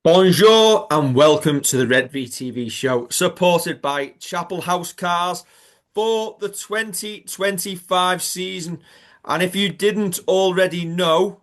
Bonjour and welcome to the Redvee TV Show, supported by Chapel House Cars for the 2025 season. And if you didn't already know,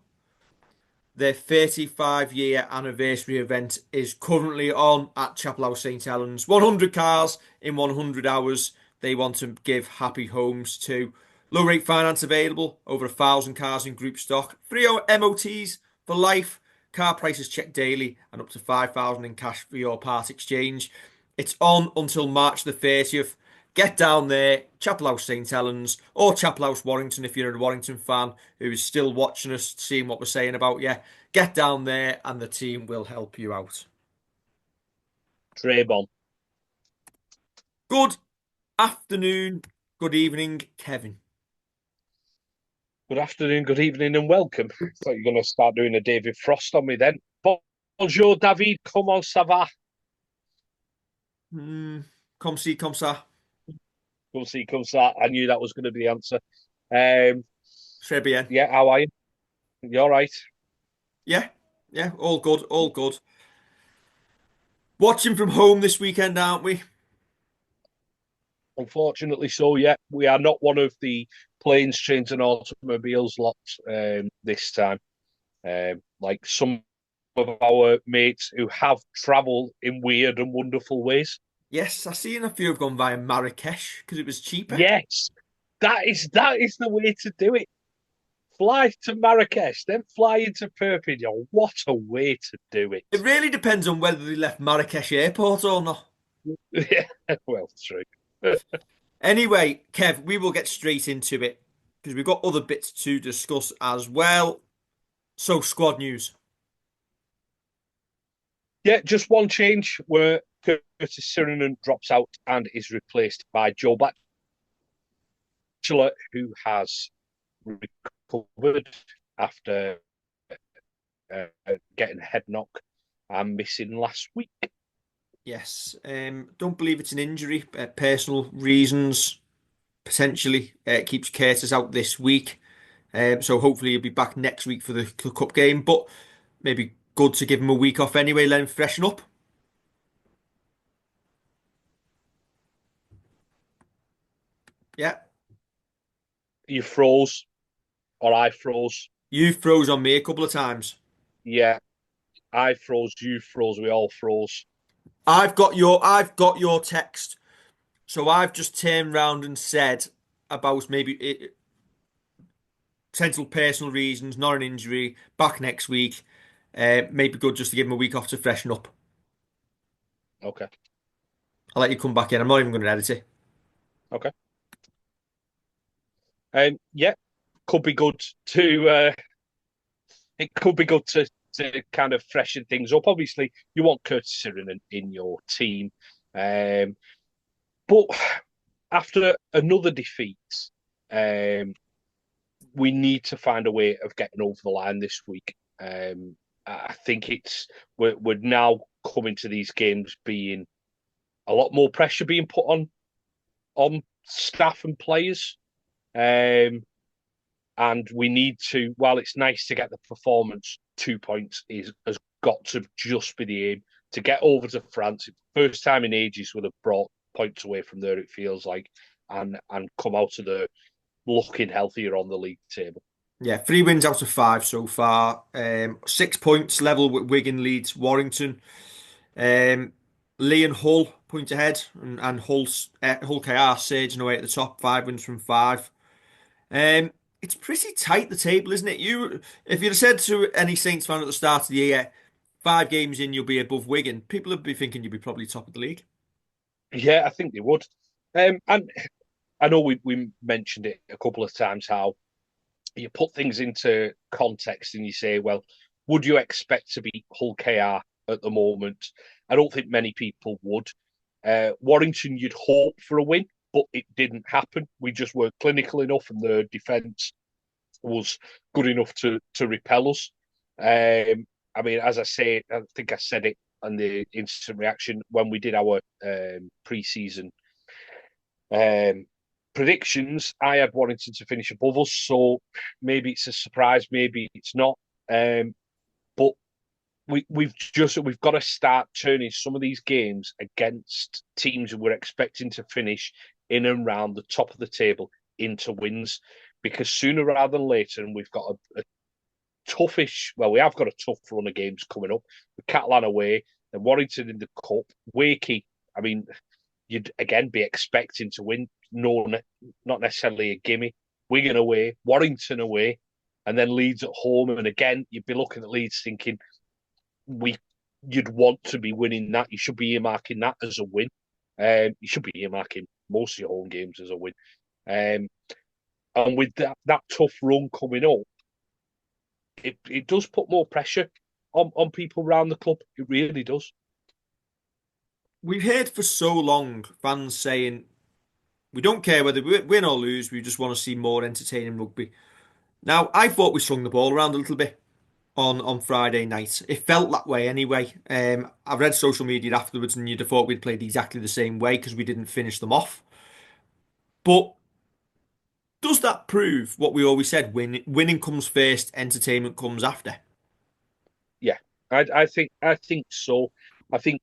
their 35-year anniversary event is currently on at Chapel House St Helens. 100 cars in 100 hours. They want to give happy homes to. Low rate finance available, over 1,000 cars in group stock. Free MOTs for life. Car prices checked daily and up to 5,000 in cash for your part exchange. It's on until March the 30th. Get down there, Chapel House St Helens or Chapel House Warrington if you're a Warrington fan who is still watching us, seeing what we're saying about you. Get down there and the team will help you out. Draymond. Good afternoon, good evening, Kevin. Good afternoon, good evening, and welcome. Thought you were going to start doing a David Frost on me then. Bonjour, David. Comment ça va? Come see, come ça. Come see, come ça. I knew that was going to be the answer. Um, Très bien. yeah, how are you? You all right? Yeah, yeah, all good, all good. Watching from home this weekend, aren't we? Unfortunately, so yeah, we are not one of the planes, trains, and automobiles lot this time. Like some of our mates who have travelled in weird and wonderful ways. Yes, I seen a few have gone via Marrakesh because it was cheaper. Yes, that is the way to do it. Fly to Marrakesh, then fly into Perpignan. What a way to do it. It really depends on whether they left Marrakesh airport or not. Yeah, well, true. Anyway, Kev, we will get straight into it because we've got other bits to discuss as well. So, squad news. Yeah, just one change where Curtis Sirenen drops out and is replaced by Joe Batchelor, who has recovered after getting head knock and missing last week. Yes, don't believe it's an injury. Personal reasons potentially keeps Curtis out this week. So hopefully he'll be back next week for the cup game. But maybe good to give him a week off anyway, let him freshen up. Yeah, You froze, or I froze. you froze on me a couple of times. Yeah, I froze, you froze, we all froze. I've got your text. So I've just turned round and said about maybe potential personal reasons, not an injury, back next week. Maybe good just to give him a week off to freshen up. Okay, I'll let you come back in. I'm not even going to edit it. okay. Yeah, could be good to it could be good to kind of freshen things up. Obviously, you want Curtis Sirenen in your team, um, but after another defeat, um, we need to find a way of getting over the line this week. I think we're now coming to these games being a lot more pressure being put on staff and players. Um, and we need to, while it's nice to get the performance, 2 points has got to just be the aim to get over to France. First time in ages would have brought points away from there, it feels like, and come out of the looking healthier on the league table. Yeah, 3 wins out of 5 so far. 6 points level with Wigan, Leeds, Warrington. Um, Lee and Hull point ahead, and Hull KR surging away at the top. 5 wins from 5. Um, it's pretty tight the table, isn't it? If you'd have said to any Saints fan at the start of the year, 5 games in, you'll be above Wigan, people would be thinking you'd be probably top of the league. Yeah, I think they would. And I know we mentioned it a couple of times how you put things into context and you say, well, would you expect to beat Hull KR at the moment? I don't think many people would. Warrington, you'd hope for a win, but it didn't happen. We just weren't clinical enough, and the defence was good enough to repel us. I mean, as I say, I think I said it on the instant reaction when we did our pre-season um, predictions. I had Warrington to finish above us, so maybe it's a surprise, maybe it's not. But we've got to start turning some of these games against teams who we're expecting to finish in and around the top of the table into wins, because sooner rather than later, and we've got a toughish. Well, we have got a tough run of games coming up. The Catalan away, then Warrington in the cup, Wakey. I mean, you'd again be expecting to win. No, not necessarily a gimme. Wigan away, Warrington away, and then Leeds at home. And again, you'd be looking at Leeds thinking we you'd want to be winning that. You should be earmarking that as a win. You should be earmarking most of your home games as a win. Um, and with that tough run coming up, it does put more pressure on people around the club. It really does. We've heard for so long fans saying we don't care whether we win or lose, we just want to see more entertaining rugby. Now, I thought we swung the ball around a little bit on Friday night. It felt that way anyway. I read social media afterwards, and you'd have thought we'd played exactly the same way because we didn't finish them off. But does that prove what we always said? Winning comes first, entertainment comes after. Yeah, I think so. I think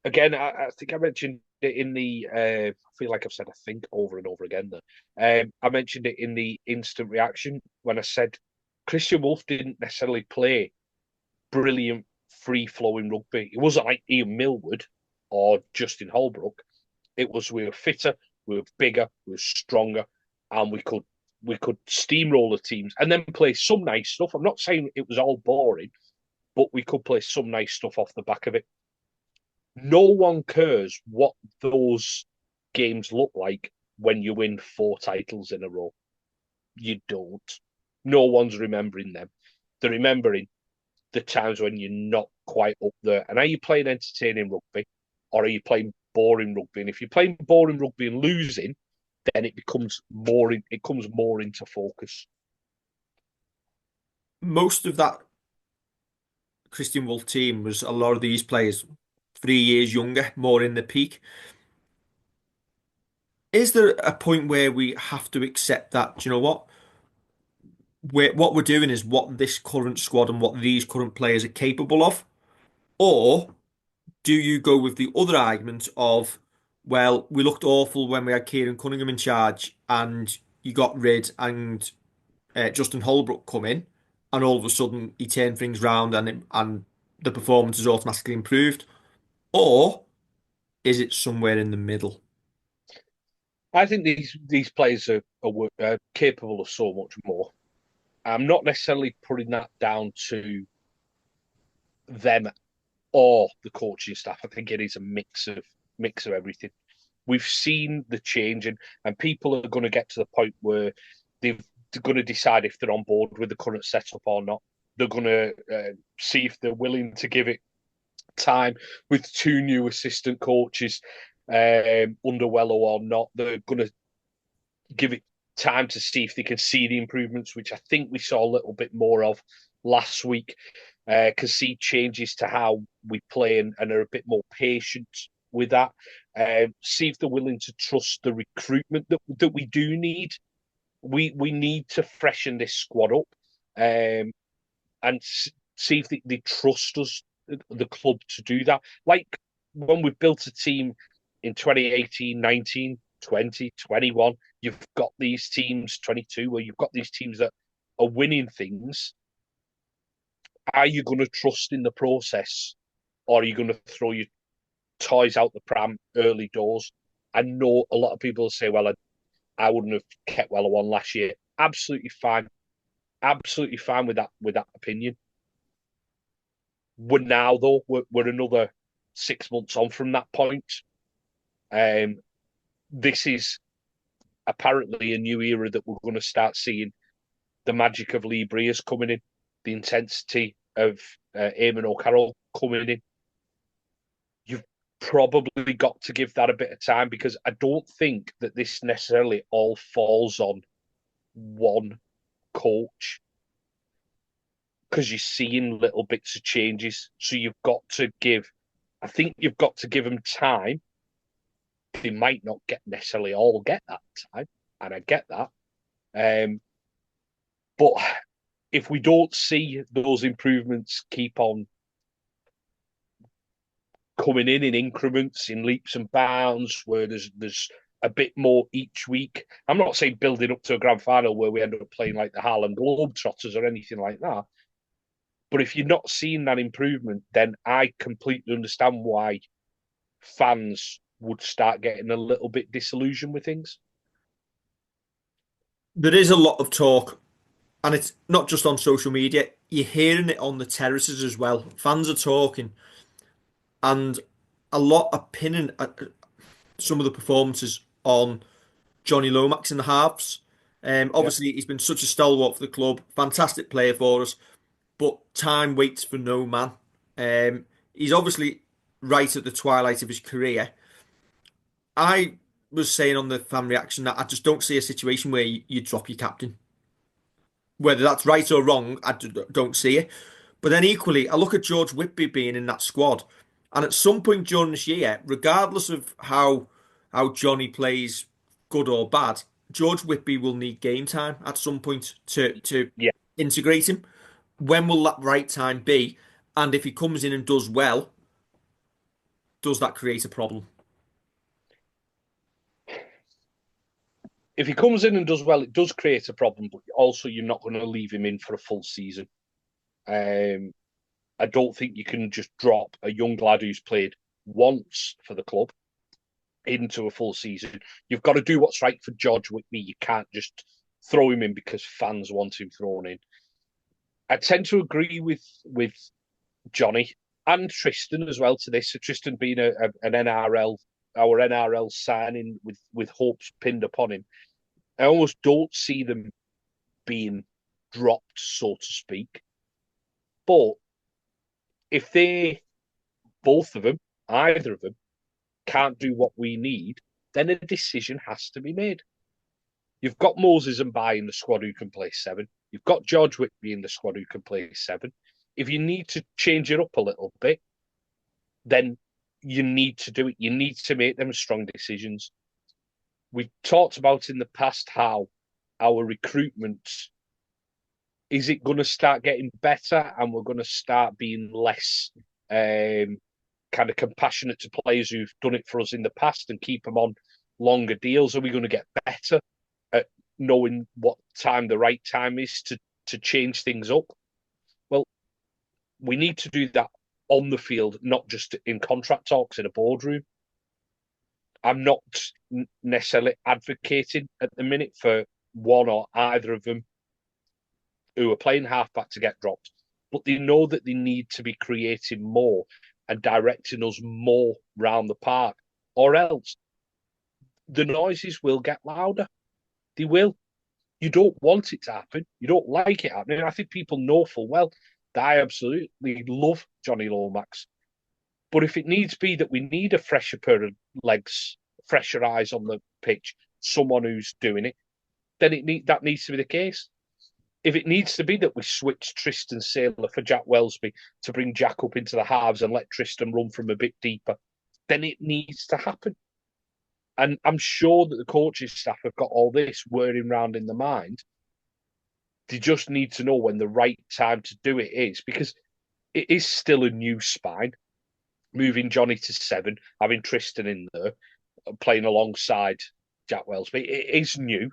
again, I think I mentioned it in the. I feel like I've said I think over and over again. There, I mentioned it in the instant reaction when I said Christian Wolf didn't necessarily play brilliant free flowing rugby. It wasn't like Ian Millwood or Justin Holbrook. It was we were fitter, we were bigger, we were stronger, and we could steamroll the teams and then play some nice stuff. I'm not saying it was all boring, but we could play some nice stuff off the back of it. No one cares what those games look like when you win 4 titles in a row. You don't. No one's remembering them. They're remembering the times when you're not quite up there. And are you playing entertaining rugby or are you playing boring rugby? And if you're playing boring rugby and losing, then it comes more into focus. Most of that Christian Wolf team was a lot of these players 3 years younger, more in the peak. Is there a point where we have to accept that, do you know what? What we're doing is what this current squad and what these current players are capable of? Or do you go with the other argument of, well, we looked awful when we had Kieran Cunningham in charge and you got rid and Justin Holbrook come in, and all of a sudden he turned things round and the performance is automatically improved? Or is it somewhere in the middle? I think these players are capable of so much more. I'm not necessarily putting that down to them or the coaching staff. I think it is a mix of everything. We've seen the change, and people are going to get to the point where they're going to decide if they're on board with the current setup or not. They're going to see if they're willing to give it time with 2 new assistant coaches, Underwello or not. They're going to give it time to see if they can see the improvements, which I think we saw a little bit more of last week. Can see changes to how we play and are a bit more patient with that. See if they're willing to trust the recruitment that we do need. We need to freshen this squad up, and see if they trust us, the club, to do that. Like when we built a team in 2018, 19, 20, 21, you've got these teams, 22, where you've got these teams that are winning things. Are you going to trust in the process, or are you going to throw your toys out the pram early doors? I know a lot of people say, well, I wouldn't have kept Weller on last year. Absolutely fine. Absolutely fine with that opinion. We're now, though, we're another 6 months on from that point. This is apparently a new era that we're going to start seeing the magic of Lee Breers coming in, the intensity of Eamon O'Carroll coming in. You've probably got to give that a bit of time, because I don't think that this necessarily all falls on one coach, because you're seeing little bits of changes. So I think you've got to give them time. They might not necessarily all get that time, and I get that. But if we don't see those improvements keep on coming in increments, in leaps and bounds, where there's a bit more each week. I'm not saying building up to a grand final where we end up playing like the Harlem Globetrotters or anything like that. But if you're not seeing that improvement, then I completely understand why fans would start getting a little bit disillusioned with things. There is a lot of talk, and it's not just on social media. You're hearing it on the terraces as well. Fans are talking, and a lot are pinning some of the performances on Johnny Lomax in the halves. Yeah. Obviously, he's been such a stalwart for the club, fantastic player for us, but time waits for no man. He's obviously right at the twilight of his career. I was saying on the fan reaction that I just don't see a situation where you drop your captain. Whether that's right or wrong, don't see it. But then equally, I look at George Whitby being in that squad, and at some point during this year, regardless of how Johnny plays, good or bad, George Whitby will need game time at some point to Yeah. integrate him. When will that right time be? And if he comes in and does well, does that create a problem? If he comes in and does well, it does create a problem, but also you're not going to leave him in for a full season. Um, I don't think you can just drop a young lad who's played once for the club into a full season. You've got to do what's right for George Whitby. You can't just throw him in because fans want him thrown in. I tend to agree with Johnny and Tristan as well to this. So Tristan being an our NRL signing with hopes pinned upon him. I almost don't see them being dropped, so to speak. But if they, both of them, either of them, can't do what we need, then a decision has to be made. You've got Moses and Bai in the squad who can play seven. You've got George Whitby in the squad who can play seven. If you need to change it up a little bit, then you need to do it. You need to make them strong decisions. We've talked about in the past how our recruitment is it going to start getting better and we're going to start being less kind of compassionate to players who've done it for us in the past and keep them on longer deals? Are we going to get better at knowing what time the right time is to change things up? Well, we need to do that on the field, not just in contract talks in a boardroom. I'm not necessarily advocating at the minute for one or either of them who are playing halfback to get dropped, but they know that they need to be creating more and directing us more round the park, or else the noises will get louder. They will. You don't want it to happen. You don't like it happening. I think people know full well that I absolutely love Johnny Lomax. But if it needs be that we need a fresher pair of legs, fresher eyes on the pitch, someone who's doing it, then that needs to be the case. If it needs to be that we switch Tristan Sailor for Jack Wellesby to bring Jack up into the halves and let Tristan run from a bit deeper, then it needs to happen. And I'm sure that the coaching staff have got all this whirring round in the mind. They just need to know when the right time to do it is, because it is still a new spine. Moving Johnny to seven, having Tristan in there, playing alongside Jack Wellesby, it is new.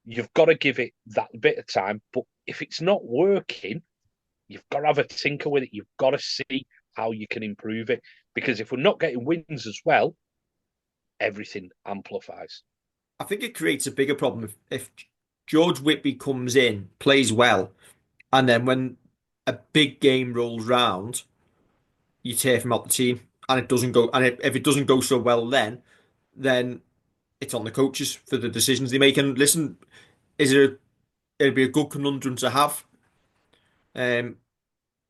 You've got to give it that bit of time. But if it's not working, you've got to have a tinker with it. You've got to see how you can improve it. Because if we're not getting wins as well, everything amplifies. I think it creates a bigger problem if George Whitby comes in, plays well, and then when a big game rolls round, you take him out the team, and it doesn't go. And if it doesn't go so well, then it's on the coaches for the decisions they make. And listen, is it? It'd be a good conundrum to have, um,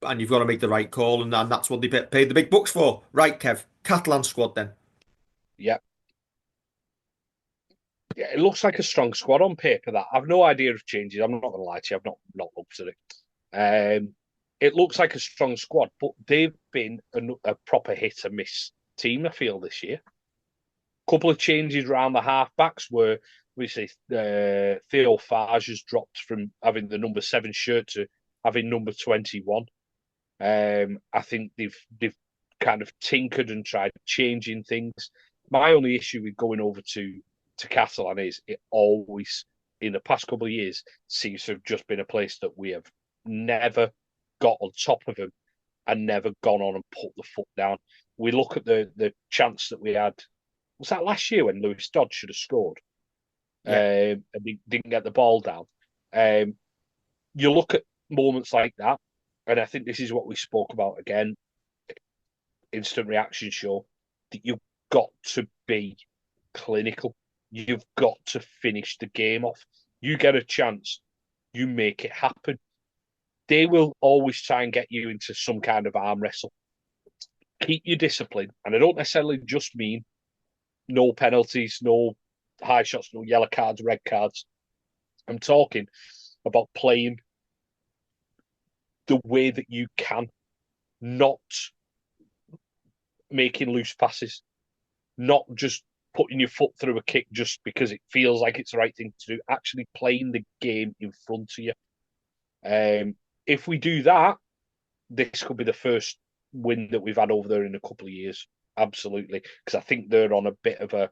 and you've got to make the right call, and that's what they paid the big bucks for, right, Kev? Catalan squad then. Yeah. Yeah, it looks like a strong squad on paper. That I've no idea of changes. I'm not going to lie to you. I've not looked at it. It looks like a strong squad, but they've been a proper hit and miss team. I feel this year. Couple of changes around the halfbacks where we say Theo Farge has dropped from having the number 7 shirt to having number 21. I think they've kind of tinkered and tried changing things. My only issue with going over to Catalan is it always, in the past couple of years, seems to have just been a place that we have never got on top of them and never gone on and put the foot down. We look at the chance that we had. Was that last year when Lewis Dodds should have scored? Yeah. And he didn't get the ball down. Um, you look at moments like that, and I think this is what we spoke about again, instant reaction show, that you've got to be clinical. You've got to finish the game off. You get a chance, you make it happen. They will always try and get you into some kind of arm wrestle. Keep your discipline. And I don't necessarily just mean no penalties, no high shots, no yellow cards, red cards. I'm talking about playing the way that you can, not making loose passes, not just putting your foot through a kick just because it feels like it's the right thing to do, actually playing the game in front of you. If we do that, this could be the first win that we've had over there in a couple of years. Absolutely. Because I think they're on a bit of a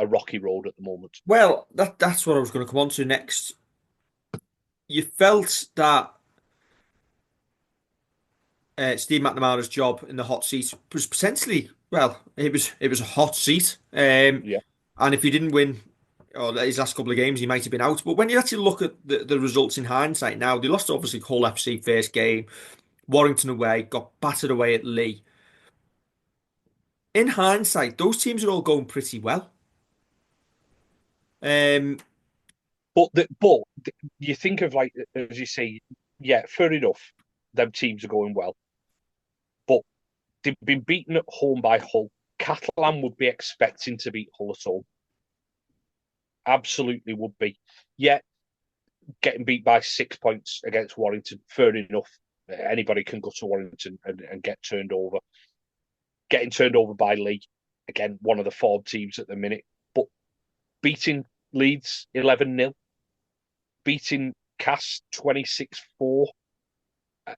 rocky road at the moment. Well, that's what I was going to come on to next. You felt that Steve McNamara's job in the hot seat was potentially, well, it was a hot seat. Yeah. And if he didn't win his last couple of games, he might have been out. But when you actually look at the results in hindsight now, they lost obviously Hull FC first game, Warrington away, got battered away at Lee. In hindsight, those teams are all going pretty well. Um, But you think of, like, as you say, yeah, fair enough. Them teams are going well, but they've been beaten at home by Hull. Catalan would be expecting to beat Hull at home. Absolutely would be. Yet getting beat by 6 points against Warrington, fair enough. Anybody can go to Warrington and get turned over. Getting turned over by Lee, again, one of the form teams at the minute, but beating Leeds 11-0, beating Cass 26-4.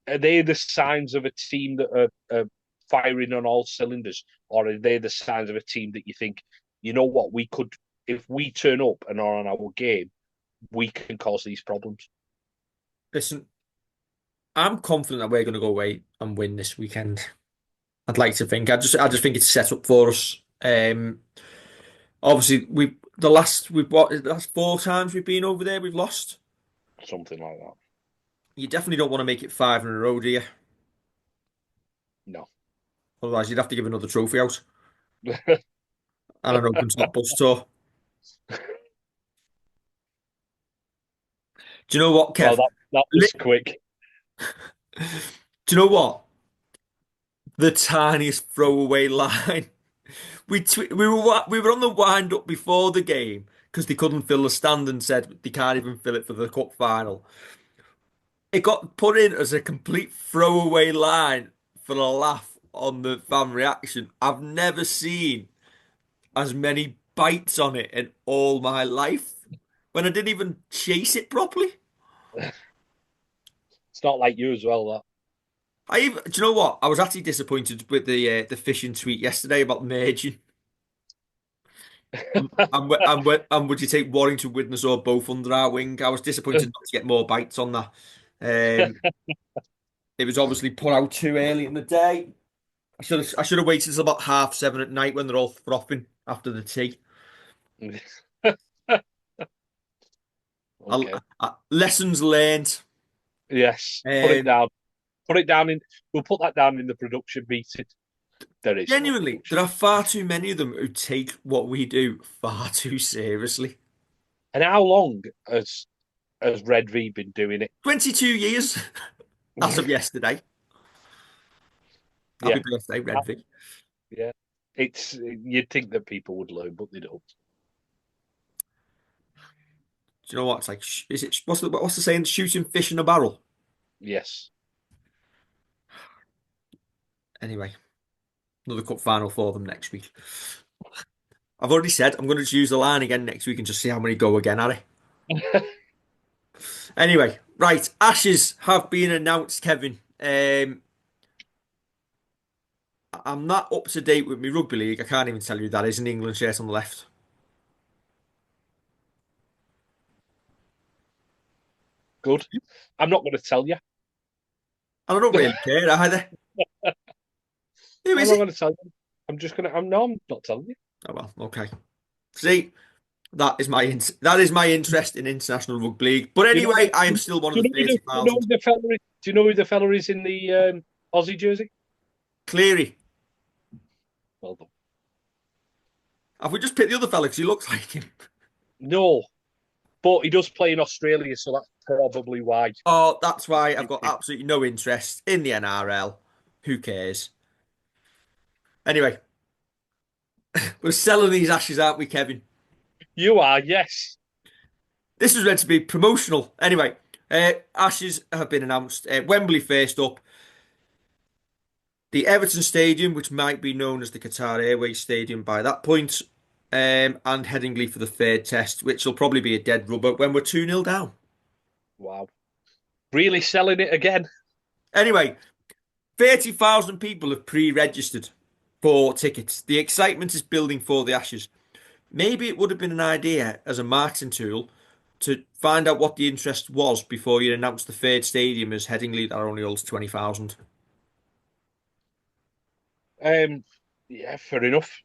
Are they the signs of a team that are firing on all cylinders? Or are they the signs of a team that you think, you know what, we could, if we turn up and are on our game, we can cause these problems? Listen, I'm confident that we're going to go away and win this weekend. I'd like to think. I just think it's set up for us. Obviously, the last 4 times we've been over there, we've lost. Something like that. You definitely don't want to make it 5 in a row, do you? No. Otherwise, you'd have to give another trophy out and an open top bus tour. Do you know what, Well, Kev? that was quick. Do you know what? The tiniest throwaway line. We were on the wind up before the game because they couldn't fill the stand and said they can't even fill it for the cup final. It got put in as a complete throwaway line for a laugh on the fan reaction. I've never seen as many bites on it in all my life when I didn't even chase it properly. It's not like you as well, Do you know what? I was actually disappointed with the fishing tweet yesterday about merging. And would you take Warrington, Widnes, or both under our wing? I was disappointed that. not to get more bites on that. Um, it was obviously put out too early in the day. I should have waited until about 7:30 at night when they're all frothing after the tea. Okay. Lessons learned. Yes. Put it Um, down. Put it down in. We'll put that down in the production meeting. There is no Genuinely, there production. are far too many of them who take what we do far too seriously. And how long has Redvee been doing it? 22 years as of yesterday. Happy Yeah. birthday, Redvee. Yeah. It's you'd think that people would learn, but they don't. Do you know what? It's like, is it what's the saying? Shooting fish in a barrel. Yes. Anyway, another cup final for them next week. I've already said I'm going to choose the line again next week and just see how many go again, Harry. Anyway, right, Ashes have been announced, Kevin. I'm not up to date with my rugby league. I can't even tell you that is an England shirt on the left. Good. I'm not going to tell you. And I don't really care either. Who I'm is not it? going to tell you. I'm just going to. I'm no. I'm not telling you. Oh well, okay. See, that is my interest in international rugby league. But Do you know? anyway, I am Do still one of you the know who the? Do you know who 30,000. the fella is? Do you know who the fella is in the Aussie jersey? Cleary. Well done. Have we just picked the other fella because he looks like him? No, but he does play in Australia, so that's probably why. Oh, that's why I've got absolutely no interest in the NRL. Who cares? Anyway, we're selling these ashes, aren't we, Kevin? You are, yes. This was meant to be promotional. Anyway, ashes have been announced. Wembley first up. The Everton Stadium, which might be known as the Qatar Airways Stadium by that point, and Headingley for the third test, which will probably be a dead rubber when we're 2-0 down. Wow. Really selling it again. Anyway, 30,000 people have pre-registered for tickets. The excitement is building for the Ashes. Maybe it would have been an idea as a marketing tool to find out what the interest was before you announce the third stadium as Headingley that only holds 20,000. Um, yeah, fair enough.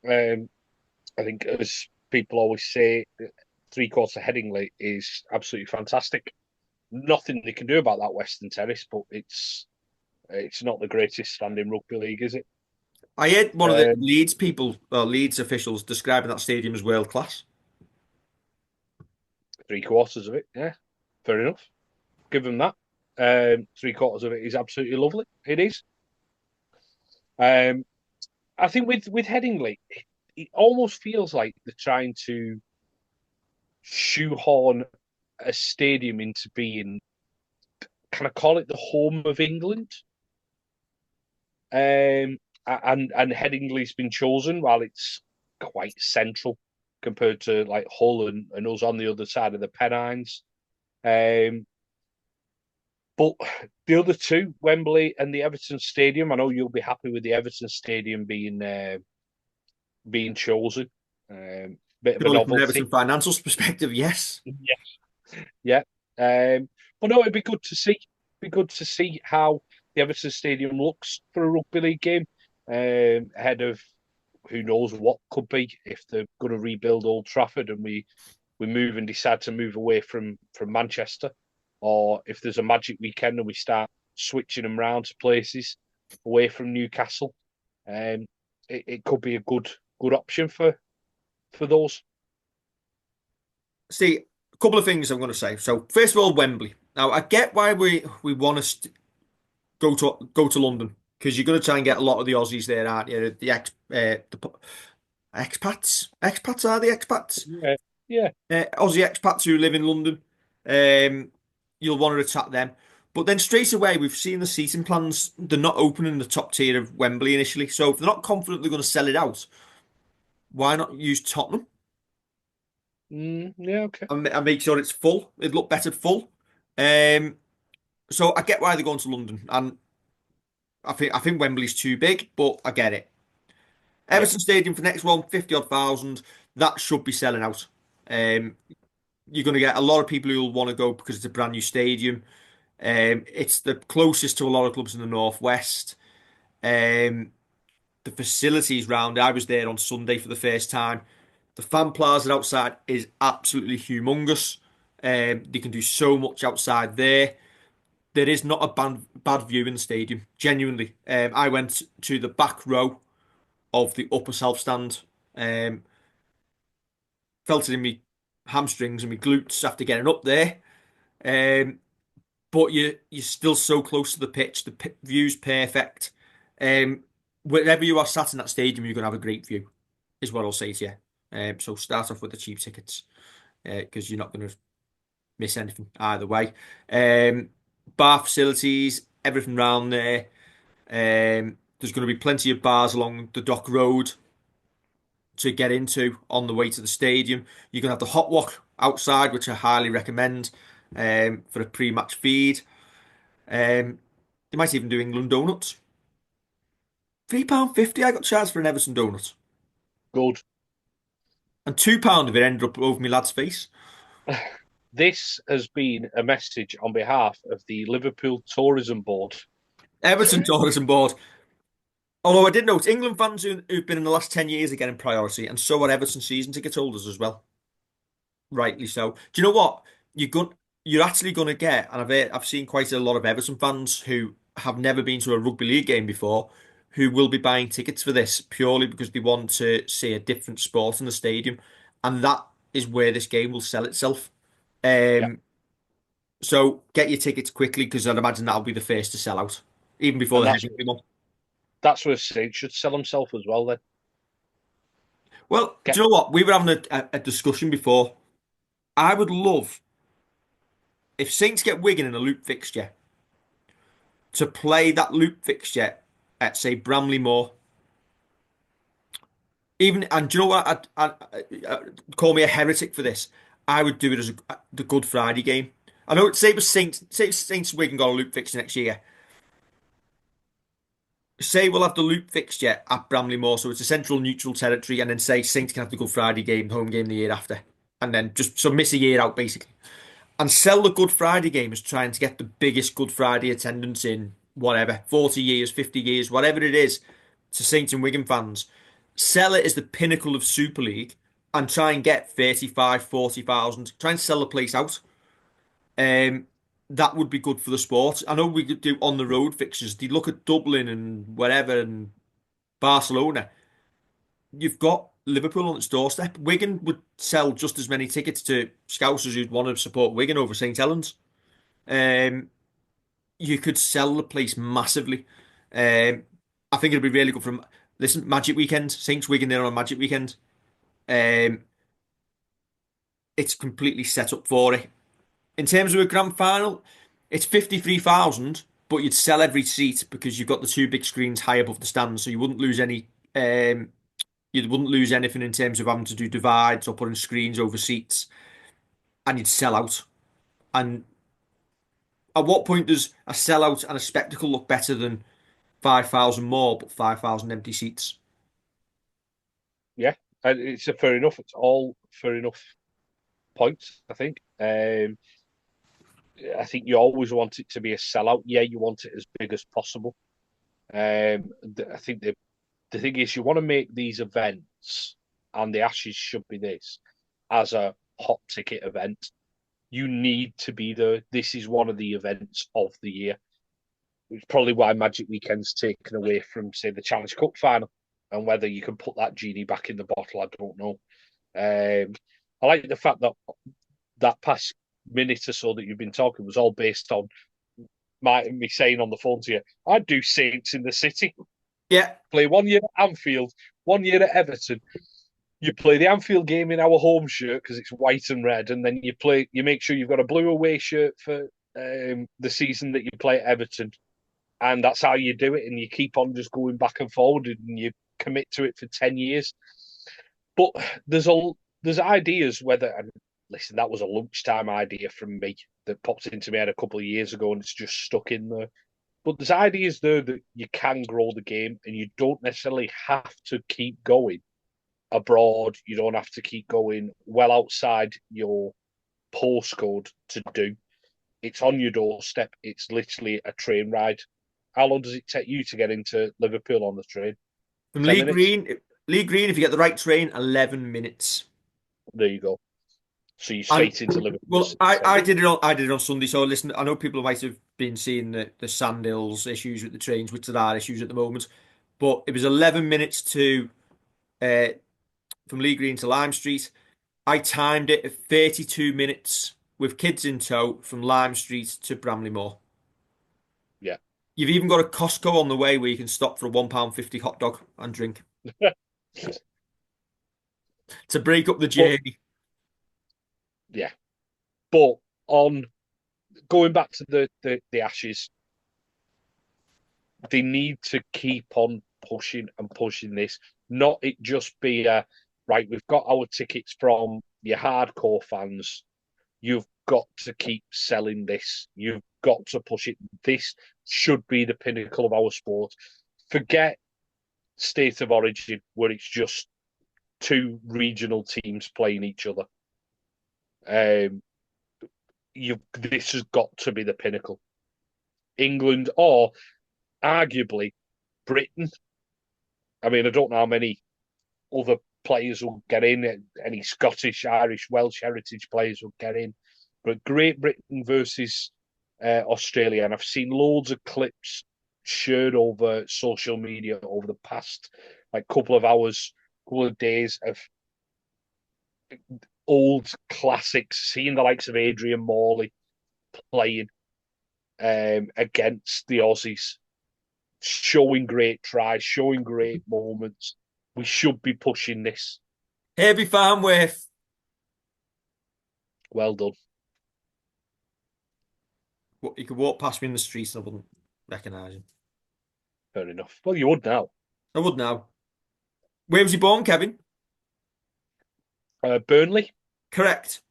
Um, I think, as people always say, three quarters of Headingley is absolutely fantastic. Nothing they can do about that Western Terrace, but it's not the greatest standing rugby league, is it? I heard one of the Um, Leeds people, or Leeds officials, describing that stadium as world class. three quarters of it, yeah, fair enough. Give them that. Three quarters of it is absolutely lovely. It is. Um, I think with Headingley, it almost feels like they're trying to shoehorn a stadium into being, can I call it the home of England? And Headingley's been chosen while it's quite central compared to like Hull and us on the other side of the Pennines. Um, but the other two, Wembley and the Everton Stadium, I know you'll be happy with the Everton Stadium being chosen. Bit of a Purely from an novelty. Everton financial perspective, yes. Yeah. But no, it'd be good to see. Be good to see how the Everton Stadium looks for a rugby league game, ahead of who knows what could be if they're going to rebuild Old Trafford and we move and decide to move away from Manchester, or if there's a magic weekend and we start switching them round to places away from Newcastle. Um, it could be a good option for those. See, a couple of things I'm going to say. So, first of all, Wembley. Now, I get why we want to go to London because you're going to try and get a lot of the Aussies there, aren't you? The expats are the expats. Yeah, yeah. Aussie expats who live in London. Um, you'll want to attack them. But then straight away, we've seen the seating plans. They're not opening the top tier of Wembley initially. So if they're not confident they're going to sell it out, why not use Tottenham Yeah, okay. and make sure it's full? It'd look better full. Um, so I get why they're going to London, and I think Wembley's too big, but I get it. Yeah, Everton Stadium for next one, 50 odd thousand. That should be selling out. Um, you're going to get a lot of people who will want to go because it's a brand new stadium. It's the closest to a lot of clubs in the northwest. Um, the facilities round. I was there on Sunday for the first time. The fan plaza outside is absolutely humongous. They can do so much outside there. There is not a bad view in the stadium. Genuinely, I went to the back row of the upper south stand. Um, felt it in my hamstrings and my glutes after getting up there. Um, but you're still so close to the pitch. The view's perfect. Um, wherever you are sat in that stadium, you're gonna have a great view. Is what I'll say to you. So start off with the cheap tickets because you're not going to miss anything either way. Um, bar facilities, everything around there. There's going to be plenty of bars along the Dock Road. to get into on the way to the stadium. You can have the hot walk outside, which I highly recommend for a pre-match feed. You might even do England donuts. £3.50 I got charged for an Everton donut. Good. And £2 of it ended up over my lad's face. This has been a message on behalf of the Liverpool Tourism Board. Everton tourism board. Although I did note England fans who've been in the last 10 years are getting priority, and so are Everton season ticket holders as well. Rightly so. Do you know what? You're actually going to get, and I've seen quite a lot of Everton fans who have never been to a rugby league game before, who will be buying tickets for this purely because they want to see a different sport in the stadium, and that is where this game will sell itself. Yeah, Um, so get your tickets quickly because I'd imagine that'll be the first to sell out, even before and the that's heavy one. that's where Saints should sell himself as well. Then Well, do get you know what? We were having a discussion before. I would love if Saints get Wigan in a loop fixture to play that loop fixture at say Bramley Moor. Even and do you know what? Call me a heretic for this. I would do it as the Good Friday game. I know. Say Saints Wigan got a loop fixture next year. Say we'll have the loop fixture at Bramley Moor, so it's a central neutral territory, and then say Saints can have the Good Friday game, home game the year after, and then just so miss a year out basically. And sell the Good Friday game as trying to get the biggest Good Friday attendance in whatever, 40 years, 50 years, whatever it is, to Saints and Wigan fans. Sell it as the pinnacle of Super League and try and get 35, 40,000. Try and sell the place out. Um, that would be good for the sport. I know we could do on the road fixtures. They look at Dublin and whatever and Barcelona. You've got Liverpool on its doorstep. Wigan would sell just as many tickets to Scousers who'd want to support Wigan over St Helens. Um, you could sell the place massively. I think it'd be really good from listen Magic Weekend, Saints Wigan there on Magic Weekend. Um, it's completely set up for it. In terms of a grand final, it's 53,000, but you'd sell every seat because you've got the two big screens high above the stands, so you wouldn't lose any. You wouldn't lose anything in terms of having to do divides or putting screens over seats, and you'd sell out. And at what point does a sellout and a spectacle look better than 5,000 more, but 5,000 empty seats? yeah, and it's a fair enough. It's all fair enough points. I think you always want it to be a sellout. Yeah, you want it as big as possible. I think the thing is, you want to make these events, and the Ashes should be this, as a hot ticket event. You need to be there. This is one of the events of the year. It's probably why Magic Weekend's taken away from, say, the Challenge Cup final, and whether you can put that genie back in the bottle, I don't know. I like the fact that that past minute or so that you've been talking was all based on me saying on the phone to you, I'd do Saints in the City. Yeah, Play 1 year at Anfield, 1 year at Everton. You play the Anfield game in our home shirt because it's white and red, and then you make sure you've got a blue away shirt for the season that you play at Everton, and that's how you do it. And you keep on just going back and forward, and you commit to it for 10 years. But there's ideas whether, and listen, that was a lunchtime idea from me that popped into my head a couple of years ago, and it's just stuck in there. But there's ideas there that you can grow the game, and you don't necessarily have to keep going abroad. You don't have to keep going well outside your postcode to do. It's on your doorstep. It's literally a train ride. How long does it take you to get into Liverpool on the train? from 10 minutes? Lee Green, if you get the right train, 11 minutes. There you go. So you're And straight into Liverpool well, City Centre. I did it on Sunday. So listen, I know people might have been seeing the Sandhills issues with the trains, which there are issues at the moment. But it was 11 minutes to uh, from Lee Green to Lime Street. I timed it at 32 minutes with kids in tow from Lime Street to Bramley Moor. Yeah. You've even got a Costco on the way where you can stop for a £1.50 hot dog and drink to break up the But journey. yeah. But on going back to the Ashes, they need to keep on pushing and pushing this. Not it just be a right, we've got our tickets from your hardcore fans. You've got to keep selling this. You've got to push it. This should be the pinnacle of our sport. Forget state of origin, where it's just two regional teams playing each other. Um, this has got to be the pinnacle. England or arguably Britain. I mean, I don't know how many other players will get in. Any Scottish, Irish, Welsh heritage players will get in. But Great Britain versus Australia, and I've seen loads of clips shared over social media over the past like couple of hours, couple of days of old classics, seeing the likes of Adrian Morley playing against the Aussies, showing great tries, showing great moments. We should be pushing this. Heavy Farmworth. Well done. You could walk past me in the streets and I wouldn't recognise him. Fair enough. Well, you would now. I would now. Where was he born, Kevin? Burnley. Correct.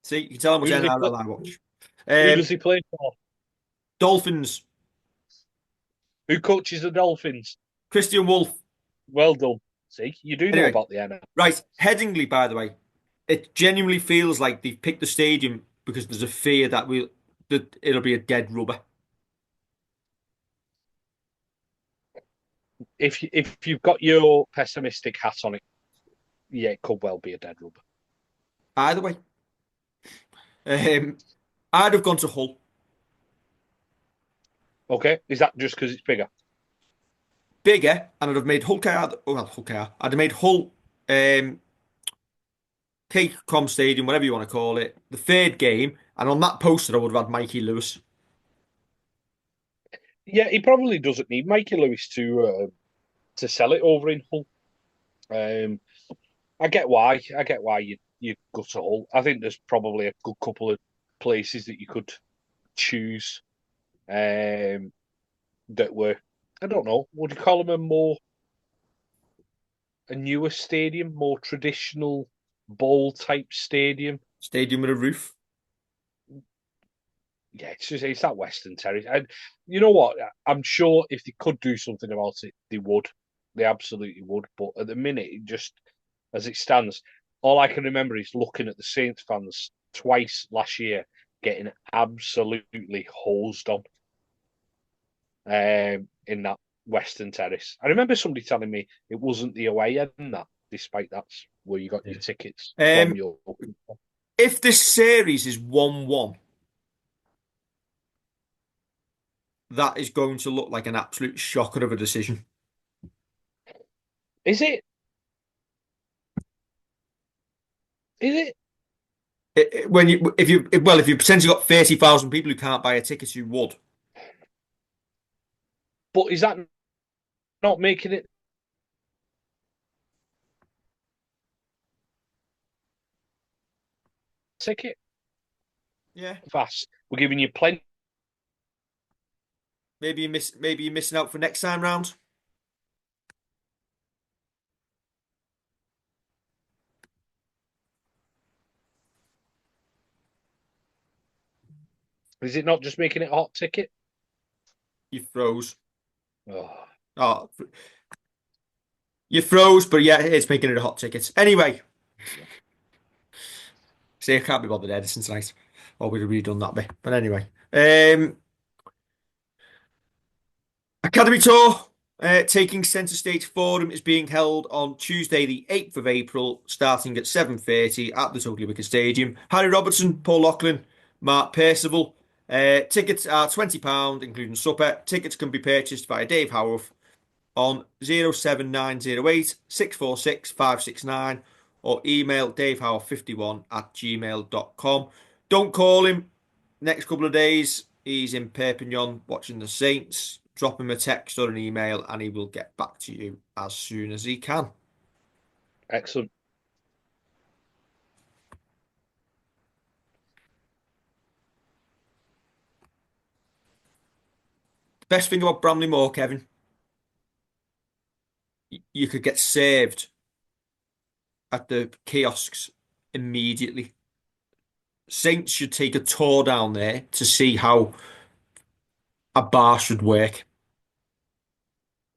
See, you can tell how much Who does he play? NRL I watch. Who does he play for? Dolphins. Who coaches the Dolphins? Christian Wolf. Well done. See, you do know Anyway, about the NRL. right. Headingley, by the way, it genuinely feels like they've picked the stadium because there's a fear that it'll be a dead rubber. If you've got your pessimistic hat on it, yeah, it could well be a dead rubber. Either way, I'd have gone to Hull. Okay, is that just because it's bigger? Bigger, and I'd have made Hull KR. Well, Hull KR. I'd have made Hull K-Com Stadium, whatever you want to call it, the third game, and on that poster I would have had Mikey Lewis. Yeah, he probably doesn't need Mikey Lewis to sell it over in Hull. I get why. I get why you go to Hull. I think there's probably a good couple of places that you could choose that were, I don't know, would you call them a newer stadium, more traditional bowl type stadium? Stadium with a roof. Yeah, it's that Western Terrace. And you know what? I'm sure if they could do something about it, they would. They absolutely would. But at the minute, it just as it stands, all I can remember is looking at the Saints fans twice last year getting absolutely hosed on in that Western Terrace. I remember somebody telling me it wasn't the away end that, despite that's where you got your tickets from Um, your. if this series is 1-1, that is going to look like an absolute shocker of a decision. Is it? Is it? If you potentially got 30,000 people who can't buy a ticket, you would. But is that not making it ticket Yeah. fast? We're giving you plenty. Maybe you're missing out for next time round. Is it not just making it a hot ticket? You froze. Oh. Oh, you froze, but yeah, it's making it a hot ticket. Anyway, see, I can't be bothered editing tonight. Or we'd have redone that bit. But anyway, Academy Tour, taking centre stage forum is being held on Tuesday, the 8th of April, starting at 7:30 at the Totally Wicked Stadium. Harry Robertson, Paul Lachlan, Mark Percival. Tickets are £20, including supper. Tickets can be purchased via Dave Howarth on 07908 646 569 or email davehowarth51@gmail.com. Don't call him next couple of days. He's in Perpignan watching the Saints. Drop him a text or an email and he will get back to you as soon as he can. Excellent. Best thing about Bramley Moore, Kevin, you could get served at the kiosks immediately. Saints should take a tour down there to see how a bar should work.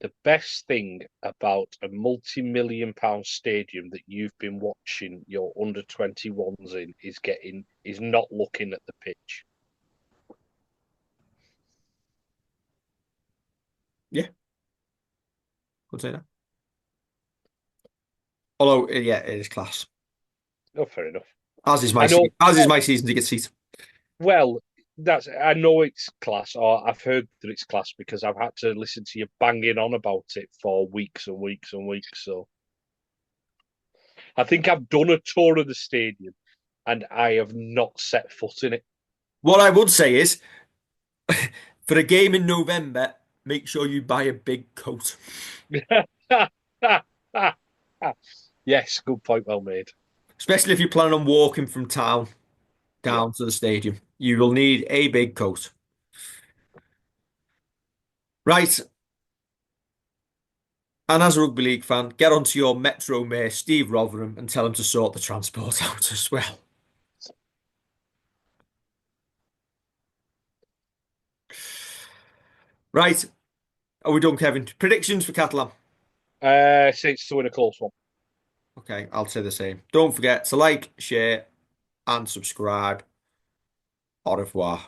The best thing about a multi-million pound stadium that you've been watching your under 21s in is not looking at the pitch. Yeah, I'll say that. Although, yeah, it is class. Oh, fair enough. As I is know. my season ticket seat. Well, that's I know it's class, or I've heard that it's class because I've had to listen to you banging on about it for weeks and weeks and weeks. So I think I've done a tour of the stadium and I have not set foot in it. What I would say is, for a game in November, make sure you buy a big coat, Yes, good point, well made. especially if you're planning on walking from town Yeah. down to the stadium. You will need a big coat. Right, and as a rugby league fan, get onto your Metro Mayor, Steve Rotherham, and tell him to sort the transport out as well. Right, are we done, Kevin? Predictions for Catalan. Saints to win a close one. Okay, I'll say the same. Don't forget to like, share, and subscribe. Au revoir.